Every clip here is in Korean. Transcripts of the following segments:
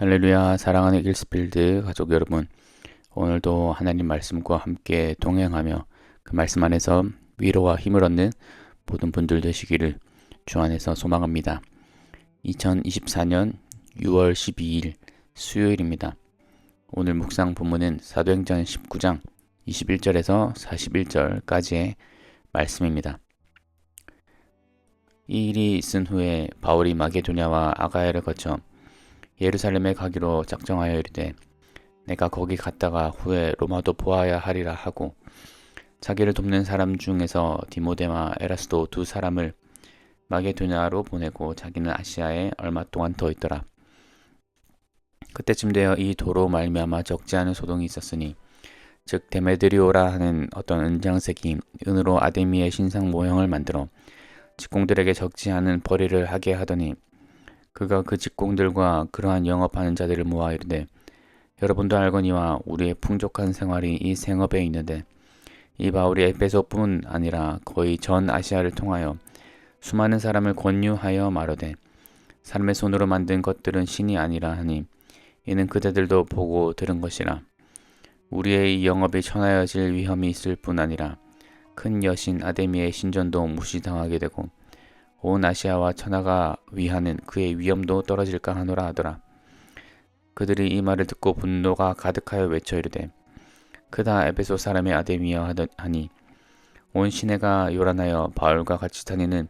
할렐루야, 사랑하는 일스필드 가족 여러분, 오늘도 하나님 말씀과 함께 동행하며 그 말씀 안에서 위로와 힘을 얻는 모든 분들 되시기를 주 안에서 소망합니다. 2024년 6월 12일 수요일입니다. 오늘 묵상 본문은 사도행전 19장 21절에서 41절까지의 말씀입니다. 이 일이 있은 후에 바울이 마게도냐와 아가야를 거쳐 예루살렘에 가기로 작정하여 이르되 내가 거기 갔다가 후에 로마도 보아야 하리라 하고 자기를 돕는 사람 중에서 디모데와 에라스도 두 사람을 마게도냐로 보내고 자기는 아시아에 얼마 동안 더 있더라. 그때쯤 되어 이 도로 말미암아 적지 않은 소동이 있었으니 즉 데메드리오라 하는 어떤 은장색이 은으로 아데미의 신상 모형을 만들어 직공들에게 적지 않은 벌이를 하게 하더니 그가 그 직공들과 그러한 영업하는 자들을 모아 이르되 여러분도 알거니와 우리의 풍족한 생활이 이 생업에 있는데 이 바울이 에베소뿐 아니라 거의 전 아시아를 통하여 수많은 사람을 권유하여 말하되 사람의 손으로 만든 것들은 신이 아니라 하니 이는 그대들도 보고 들은 것이라. 우리의 이 영업이 천하여질 위험이 있을 뿐 아니라 큰 여신 아데미의 신전도 무시당하게 되고 온 아시아와 천하가 위하는 그의 위엄도 떨어질까 하노라 하더라. 그들이 이 말을 듣고 분노가 가득하여 외쳐 이르되 그다 에베소 사람의 아데미여 하니 온 시내가 요란하여 바울과 같이 다니는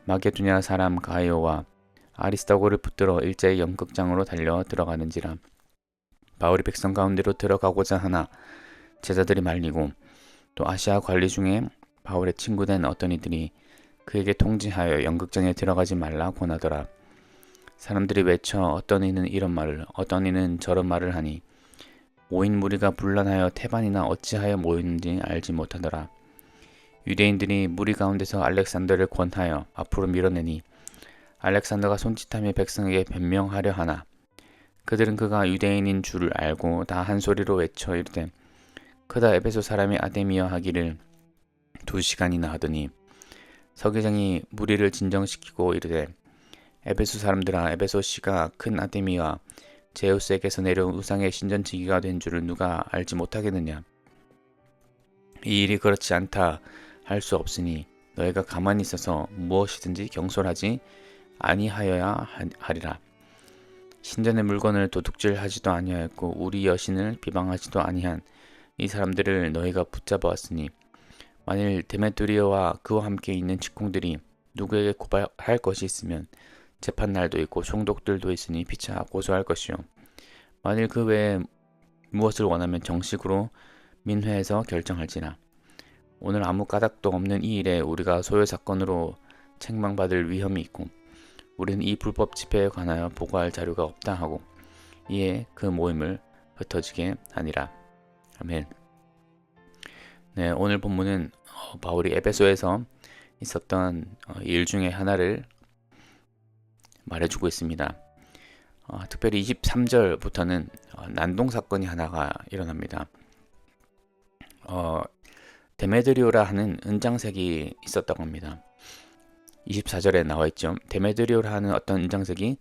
마게도냐 사람 가이오와 아리스다고를 붙들어 일제히 연극장으로 달려 들어가는지라. 바울이 백성 가운데로 들어가고자 하나 제자들이 말리고 또 아시아 관리 중에 바울의 친구된 어떤 이들이 그에게 통지하여 연극장에 들어가지 말라 권하더라. 사람들이 외쳐 어떤 이는 이런 말을 어떤 이는 저런 말을 하니 모인 무리가 분란하여 태반이나 어찌하여 모이는지 알지 못하더라. 유대인들이 무리 가운데서 알렉산더를 권하여 앞으로 밀어내니 알렉산더가 손짓하며 백성에게 변명하려 하나 그들은 그가 유대인인 줄을 알고 다 한 소리로 외쳐 이르되 그다 에베소 사람이 아데미여 하기를 2시간이나 하더니 서기장이 무리를 진정시키고 이르되 에베소 사람들아 에베소 씨가 큰 아데미와 제우스에게서 내려온 우상의 신전지기가 된 줄을 누가 알지 못하겠느냐. 이 일이 그렇지 않다 할 수 없으니 너희가 가만히 있어서 무엇이든지 경솔하지 아니하여야 하리라. 신전의 물건을 도둑질하지도 아니하였고 우리 여신을 비방하지도 아니한 이 사람들을 너희가 붙잡아왔으니 만일 데메드리오와 그와 함께 있는 직공들이 누구에게 고발할 것이 있으면 재판날도 있고 총독들도 있으니 피차 고소할 것이요. 만일 그 외에 무엇을 원하면 정식으로 민회에서 결정할지나. 오늘 아무 까닭도 없는 이 일에 우리가 소요 사건으로 책망받을 위험이 있고 우리는 이 불법 집회에 관하여 보고할 자료가 없다 하고 이에 그 모임을 흩어지게 하니라. 아멘. 네, 오늘 본문은 바울이 에베소에서 있었던 일 중에 하나를 말해주고 있습니다. 특별히 23절부터는 난동 사건이 하나가 일어납니다. 데메드리오라 하는 은장색이 있었다고 합니다. 24절에 나와 있죠. 데메드리오라 하는 어떤 은장색이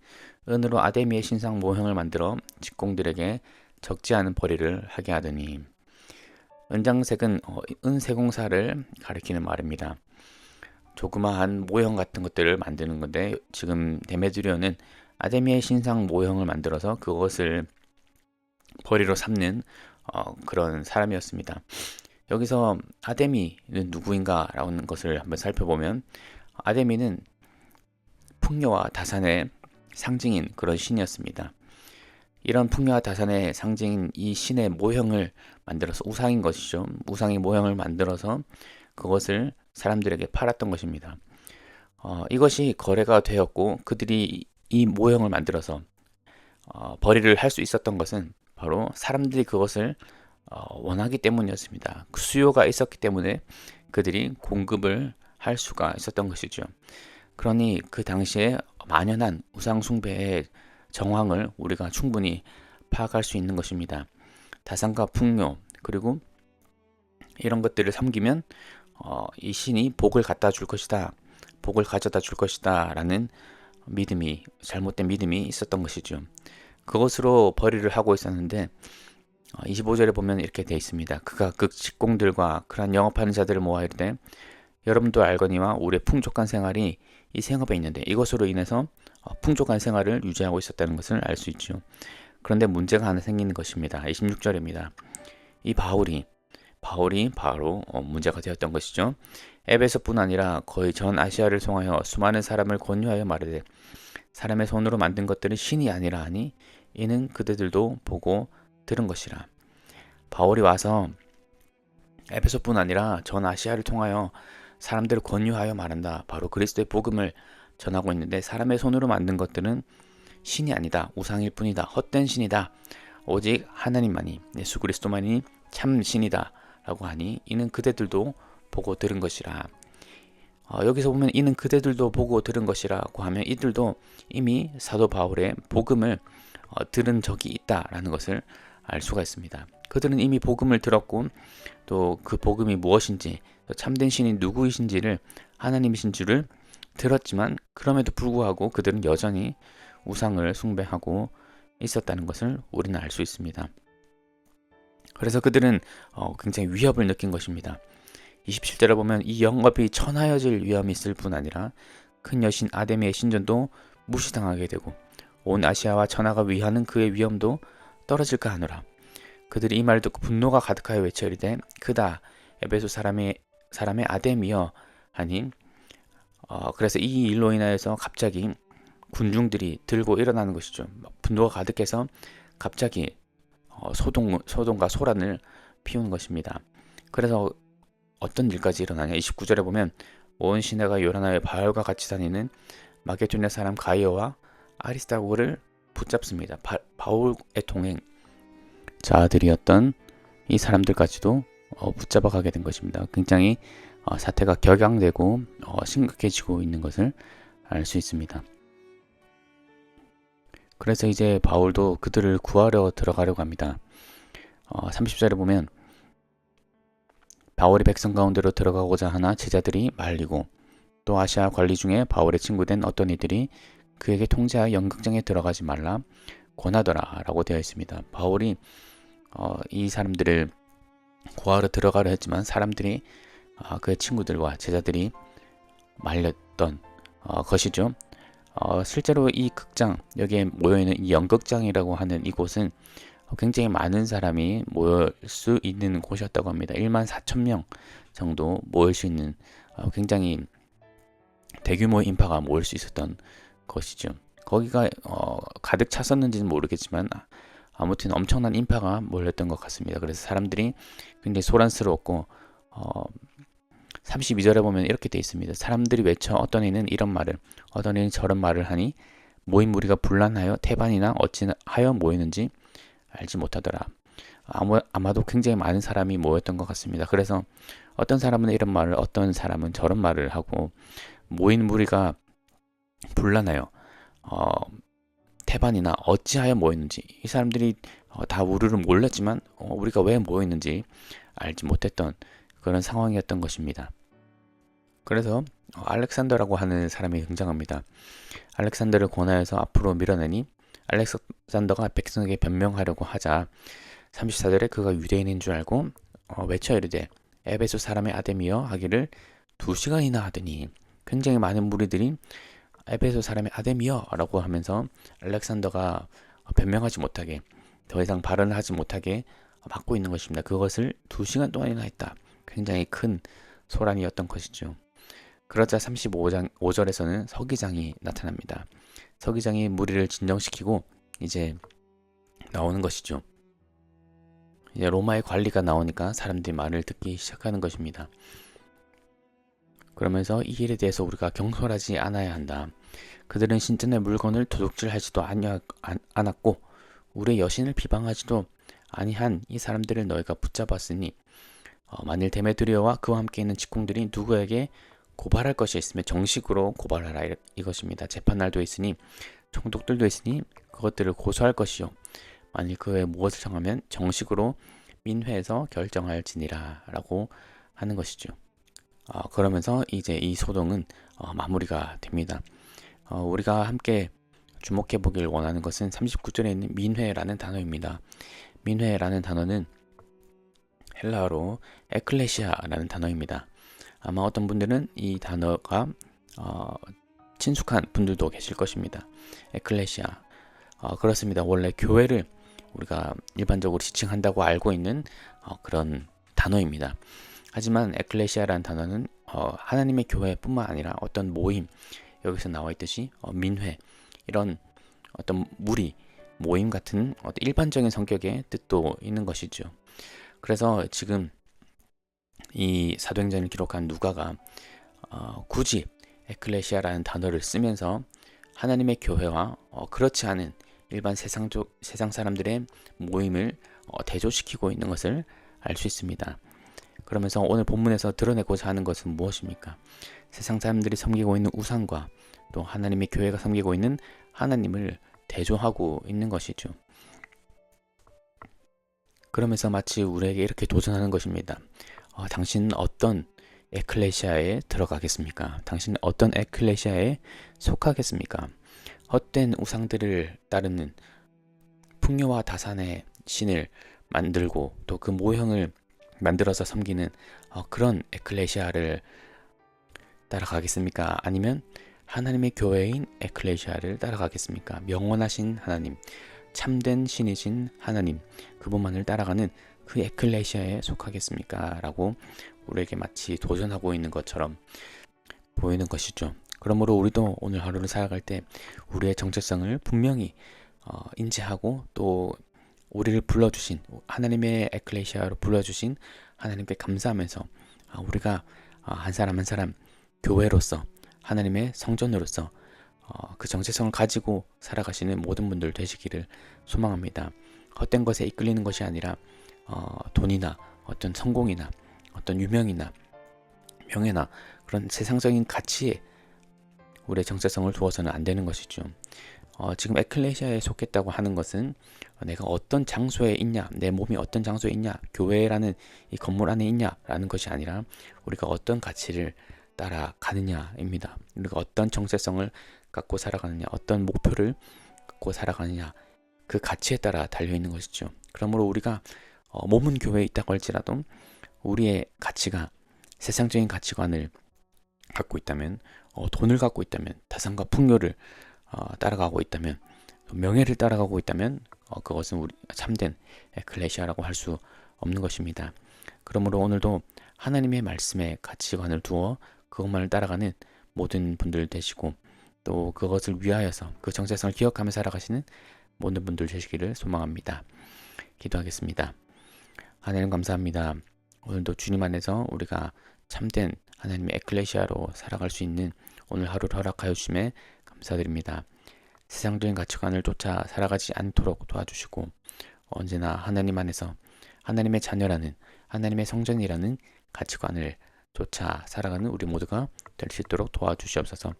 은으로 아데미의 신상 모형을 만들어 직공들에게 적지 않은 벌이를 하게 하더니 은장색은 은세공사를 가리키는 말입니다. 조그마한 모형 같은 것들을 만드는 건데 지금 데메드리오는 아데미의 신상 모형을 만들어서 그것을 벌이로 삼는 그런 사람이었습니다. 여기서 아데미는 누구인가 라는 것을 한번 살펴보면 아데미는 풍요와 다산의 상징인 그런 신이었습니다. 이런 풍요와 다산의 상징인 이 신의 모형을 만들어서 우상인 것이죠. 우상의 모형을 만들어서 그것을 사람들에게 팔았던 것입니다. 이것이 거래가 되었고 그들이 이 모형을 만들어서 벌이를 할 수 있었던 것은 바로 사람들이 그것을 원하기 때문이었습니다. 그 수요가 있었기 때문에 그들이 공급을 할 수가 있었던 것이죠. 그러니 그 당시에 만연한 우상 숭배의 정황을 우리가 충분히 파악할 수 있는 것입니다. 다산과 풍요 그리고 이런 것들을 섬기면 이 신이 복을 갖다 줄 것이다, 복을 가져다 줄 것이다 라는 믿음이 잘못된 믿음이 있었던 것이죠. 그것으로 벌이를 하고 있었는데 25절에 보면 이렇게 되어 있습니다. 그가 그 직공들과 그러한 영업하는 자들을 모아 이르되 여러분도 알거니와 우리의 풍족한 생활이 이 생업에 있는데 이것으로 인해서 풍족한 생활을 유지하고 있었다는 것을 알 수 있죠. 그런데 문제가 하나 생기는 것입니다. 26절입니다. 이 바울이 바로 문제가 되었던 것이죠. 에베소뿐 아니라 거의 전 아시아를 통하여 수많은 사람을 권유하여 말하되 사람의 손으로 만든 것들은 신이 아니라 하니 이는 그대들도 보고 들은 것이라. 바울이 와서 에베소뿐 아니라 전 아시아를 통하여 사람들을 권유하여 말한다. 바로 그리스도의 복음을 전하고 있는데 사람의 손으로 만든 것들은 신이 아니다. 우상일 뿐이다. 헛된 신이다. 오직 하나님만이 예수 그리스도만이 참 신이다. 라고 하니 이는 그대들도 보고 들은 것이라. 여기서 보면 이는 그대들도 보고 들은 것이라고 하면 이들도 이미 사도 바울의 복음을 들은 적이 있다라는 것을 알 수가 있습니다. 그들은 이미 복음을 들었고 또 그 복음이 무엇인지 또 참된 신이 누구이신지를 하나님이신 줄을 들었지만 그럼에도 불구하고 그들은 여전히 우상을 숭배하고 있었다는 것을 우리는 알 수 있습니다. 그래서 그들은 굉장히 위협을 느낀 것입니다. 27절을 보면 이 영업이 천하여질 위험이 있을 뿐 아니라 큰 여신 아데미의 신전도 무시당하게 되고 온 아시아와 천하가 위하는 그의 위엄도 떨어질까 하노라. 그들이 이 말을 듣고 분노가 가득하여 외쳐 이르되 크다 에베소 사람의 아데미여 하니 그래서 이 일로 인하여서 갑자기 군중들이 들고 일어나는 것이죠. 분노가 가득해서 갑자기 소동과 소란을 피우는 것입니다. 그래서 어떤 일까지 일어나냐. 29절에 보면 온 시내가 요란하여 바울과 같이 다니는 마게도냐 사람 가이어와 아리스다고를 붙잡습니다. 바울의 동행자들이었던 이 사람들까지도 붙잡아 가게 된 것입니다. 굉장히 사태가 격양되고 심각해지고 있는 것을 알 수 있습니다. 그래서 이제 바울도 그들을 구하려 들어가려고 합니다. 30절에 보면 바울이 백성 가운데로 들어가고자 하나 제자들이 말리고 또 아시아 관리 중에 바울의 친구된 어떤 이들이 그에게 통제하여 연극장에 들어가지 말라 권하더라 라고 되어 있습니다. 바울이 이 사람들을 구하러 들어가려 했지만 사람들이 그의 친구들과 제자들이 말렸던 것이죠. 실제로 이 극장, 여기에 모여있는 이 연극장이라고 하는 이곳은 굉장히 많은 사람이 모일 수 있는 곳이었다고 합니다. 14,000명 정도 모일 수 있는 굉장히 대규모의 인파가 모일 수 있었던 것이죠. 거기가 가득 찼었는지는 모르겠지만 아무튼 엄청난 인파가 몰렸던 것 같습니다. 그래서 사람들이 굉장히 소란스러웠고 32절에 보면 이렇게 되어 있습니다. 사람들이 외쳐 어떤 이는 이런 말을 어떤 이는 저런 말을 하니 모인 무리가 분란하여 태반이나 어찌하여 모이는지 알지 못하더라. 아마도 굉장히 많은 사람이 모였던 것 같습니다. 그래서 어떤 사람은 이런 말을 어떤 사람은 저런 말을 하고 모인 무리가 분란하여 태반이나 어찌하여 모였는지 이 사람들이 다 우르르 몰랐지만 우리가 왜 모였는지 알지 못했던 그런 상황이었던 것입니다. 그래서 알렉산더라고 하는 사람이 등장합니다. 알렉산더를 권하여서 앞으로 밀어내니 알렉산더가 백성에게 변명하려고 하자 34절에 그가 유대인인 줄 알고 외쳐 이르되 에베소 사람의 아데미여 하기를 2시간이나 하더니 굉장히 많은 무리들이 에베소 사람의 아데미여 라고 하면서 알렉산더가 변명하지 못하게 더 이상 발언을 하지 못하게 막고 있는 것입니다. 그것을 2시간 동안이나 했다. 굉장히 큰 소란이었던 것이죠. 그러자 35절에서는 서기장이 나타납니다. 서기장이 무리를 진정시키고 이제 나오는 것이죠. 이제 로마의 관리가 나오니까 사람들이 말을 듣기 시작하는 것입니다. 그러면서 이 일에 대해서 우리가 경솔하지 않아야 한다. 그들은 신전의 물건을 도둑질하지도 않았고 우리의 여신을 비방하지도 아니한 이 사람들을 너희가 붙잡았으니 만일 데메드리오와 그와 함께 있는 직공들이 누구에게 고발할 것이 있으면 정식으로 고발하라 이것입니다. 재판날도 있으니 총독들도 있으니 그것들을 고소할 것이요 만일 그 외에 무엇을 정하면 정식으로 민회에서 결정할지니라 라고 하는 것이죠. 그러면서 이제 이 소동은 마무리가 됩니다. 우리가 함께 주목해 보길 원하는 것은 39절에 있는 민회라는 단어입니다. 민회라는 단어는 헬라어로 에클레시아라는 단어입니다. 아마 어떤 분들은 이 단어가 친숙한 분들도 계실 것입니다. 에클레시아. 그렇습니다. 원래 교회를 우리가 일반적으로 지칭한다고 알고 있는 그런 단어입니다. 하지만 에클레시아라는 단어는 하나님의 교회뿐만 아니라 어떤 모임, 여기서 나와 있듯이 민회, 이런 어떤 무리, 모임 같은 일반적인 성격의 뜻도 있는 것이죠. 그래서 지금 이 사도행전을 기록한 누가가 굳이 에클레시아라는 단어를 쓰면서 하나님의 교회와 그렇지 않은 일반 세상 사람들의 모임을 대조시키고 있는 것을 알 수 있습니다. 그러면서 오늘 본문에서 드러내고자 하는 것은 무엇입니까? 세상 사람들이 섬기고 있는 우상과 또 하나님의 교회가 섬기고 있는 하나님을 대조하고 있는 것이죠. 그러면서 마치 우리에게 이렇게 도전하는 것입니다. 당신은 어떤 에클레시아에 들어가겠습니까? 당신은 어떤 에클레시아에 속하겠습니까? 헛된 우상들을 따르는 풍요와 다산의 신을 만들고 또 그 모형을 만들어서 섬기는 그런 에클레시아를 따라가겠습니까? 아니면 하나님의 교회인 에클레시아를 따라가겠습니까? 영원하신 하나님, 참된 신이신 하나님, 그분만을 따라가는 그 에클레시아에 속하겠습니까? 라고 우리에게 마치 도전하고 있는 것처럼 보이는 것이죠. 그러므로 우리도 오늘 하루를 살아갈 때 우리의 정체성을 분명히 인지하고 또 우리를 불러주신 하나님의 에클레시아로 불러주신 하나님께 감사하면서 우리가 한 사람 한 사람 교회로서 하나님의 성전으로서 그 정체성을 가지고 살아가시는 모든 분들 되시기를 소망합니다. 헛된 것에 이끌리는 것이 아니라 돈이나 어떤 성공이나 어떤 유명이나 명예나 그런 세상적인 가치에 우리의 정체성을 두어서는 안 되는 것이죠. 지금 에클레시아에 속했다고 하는 것은 내가 어떤 장소에 있냐, 내 몸이 어떤 장소에 있냐, 교회라는 이 건물 안에 있냐라는 것이 아니라 우리가 어떤 가치를 따라가느냐입니다. 우리가 어떤 정체성을 갖고 살아가느냐, 어떤 목표를 갖고 살아가느냐, 그 가치에 따라 달려있는 것이죠. 그러므로 우리가 몸은 교회에 있다고 할지라도 우리의 가치가 세상적인 가치관을 갖고 있다면, 돈을 갖고 있다면, 다산과 풍요를 따라가고 있다면, 명예를 따라가고 있다면 그것은 우리 참된 에클레시아라고 할 수 없는 것입니다. 그러므로 오늘도 하나님의 말씀에 가치관을 두어 그것만을 따라가는 모든 분들 되시고 또 그것을 위하여서 그 정체성을 기억하며 살아가시는 모든 분들 되시기를 소망합니다. 기도하겠습니다. 하나님 감사합니다. 오늘도 주님 안에서 우리가 참된 하나님의 에클레시아로 살아갈 수 있는 오늘 하루를 허락하여 주심에 감사드립니다. 세상적인 가치관을 쫓아 살아가지 않도록 도와주시고 언제나 하나님 안에서 하나님의 자녀라는 하나님의 성전이라는 가치관을 쫓아 살아가는 우리 모두가 될 수 있도록 도와주시옵소서.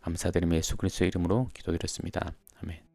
감사드리며 예수 그리스도의 이름으로 기도드렸습니다. 아멘.